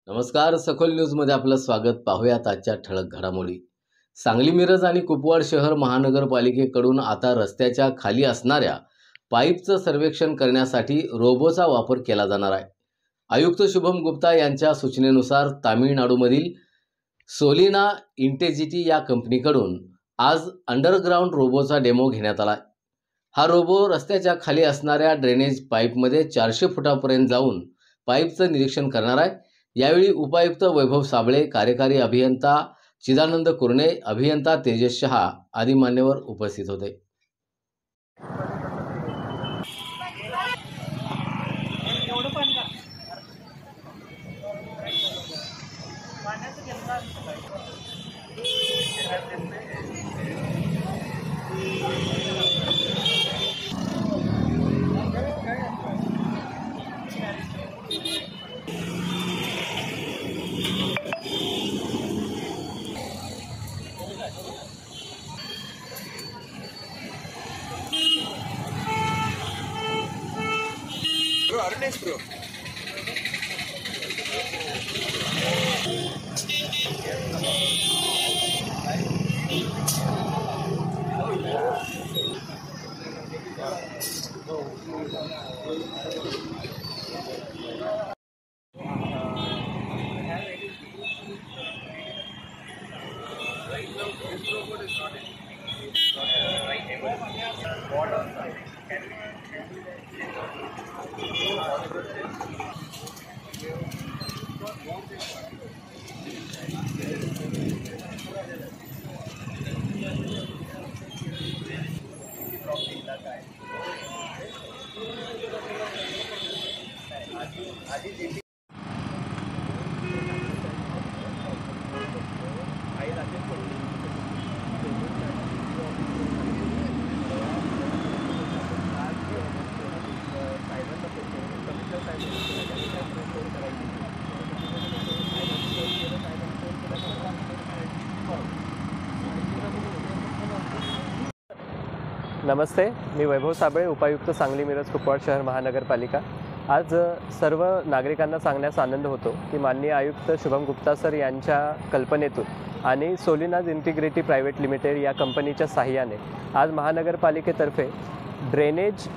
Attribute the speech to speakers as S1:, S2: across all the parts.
S1: नमस्कार, सखोल न्यूजमध्ये आपलं स्वागत. पाहूयात आजच्या ठळक घडामोडी. सांगली, मिरज आणि कुपवाड शहर महानगरपालिकेकडून आता रस्त्याच्या खाली असणाऱ्या पाईपचं सर्वेक्षण करण्यासाठी रोबोचा वापर केला जाणार आहे. आयुक्त शुभम गुप्ता यांच्या सूचनेनुसार तामिळनाडूमधील सोलिना इंटेजिटी या कंपनीकडून आज अंडरग्राऊंड रोबोचा डेमो घेण्यात आला. हा रोबो रस्त्याच्या खाली असणाऱ्या ड्रेनेज पाईपमध्ये 400 फुटापर्यंत जाऊन पाईपचं निरीक्षण करणार आहे. यावेळी उपायुक्त वैभव साबळे, कार्यकारी अभियंता चिदानंद कुरणे, अभियंता तेजस शहा आदी मान्यवर उपस्थित होते.
S2: Bro. Right now, this robot is not right able. What on
S3: नमस्ते, मी वैभव साबळे, उपायुक्त सांगली, मिरज, कुपवाड शहर महानगरपालिका. आज सर्व नागरिकांना सांगण्यास आनंद होतो की माननीय आयुक्त शुभम गुप्ता सर यांच्या कल्पनेतून आणि सोलिनाज इंटिग्रिटी प्रायव्हेट लिमिटेड या कंपनीच्या साहाय्याने आज महानगरपालिकेतर्फे ड्रेनेज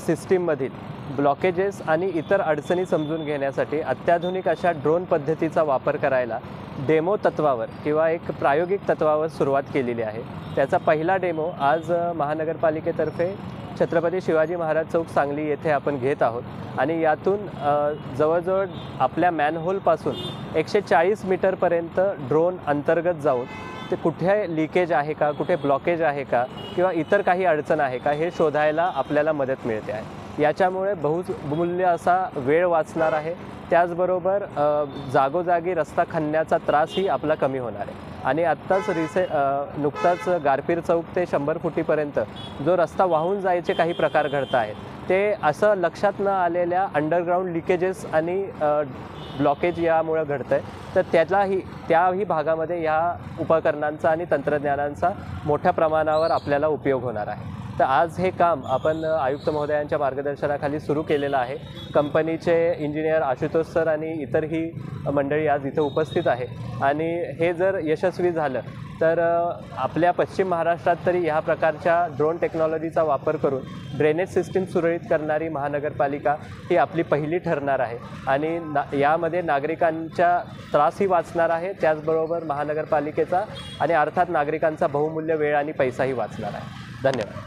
S3: सिस्टीममधील ब्लॉकेजेस आणि इतर अडचणी समजून घेण्यासाठी अत्याधुनिक अशा ड्रोन पद्धतीचा वापर करायला डेमो तत्वावर किंवा एक प्रायोगिक तत्वावर सुरुवात केलेली आहे. त्याचा पहिला डेमो आज महानगरपालिकेतर्फे छत्रपती शिवाजी महाराज चौक सांगली येथे आपण घेत आहोत आणि यातून जवळजवळ आपल्या मॅनहोलपासून 140 मीटरपर्यंत ड्रोन अंतर्गत जाऊन ते कुठे लिकेज आहे का, कुठे ब्लॉकेज आहे का किंवा इतर काही अडचण आहे का हे शोधायला आपल्याला मदत मिळते आहे. याच्यामुळे बहुमूल्य असा वेळ वाचणार आहे. त्याचबरोबर जागोजागी रस्ता खणण्याचा त्रासही आपला कमी होणार आहे. आणि आत्ताच नुकताच गारपीर चौक ते 100 फुटीपर्यंत जो रस्ता वाहून जायचे काही प्रकार घडत आहेत ते असं लक्षात न आलेल्या अंडरग्राऊंड लिकेजेस आणि ब्लॉकेज यामुळे घडतं आहे. तर त्याही भागामध्ये या उपकरणांचा आणि तंत्रज्ञानांचा मोठ्या प्रमाणावर आपल्याला उपयोग होणार आहे. तर आज हे काम आपण आयुक्त महोदयांच्या मार्गदर्शनाखाली सुरू केलेलं आहे. कंपनीचे इंजिनियर आशुतोष सर आणि इतरही मंडळी आज इथे उपस्थित आहे. आणि हे जर यशस्वी झालं तर आपल्या पश्चिम महाराष्ट्रात तरी ह्या प्रकारच्या ड्रोन टेक्नॉलॉजीचा वापर करून ड्रेनेज सिस्टीम सुरळीत करणारी महानगरपालिका ही आपली पहिली ठरणार आहे. आणि यामध्ये नागरिकांच्या त्रासही वाचणार आहे, त्याचबरोबर महानगरपालिकेचा आणि अर्थात नागरिकांचा बहुमूल्य वेळ आणि पैसाही वाचणार आहे. धन्यवाद.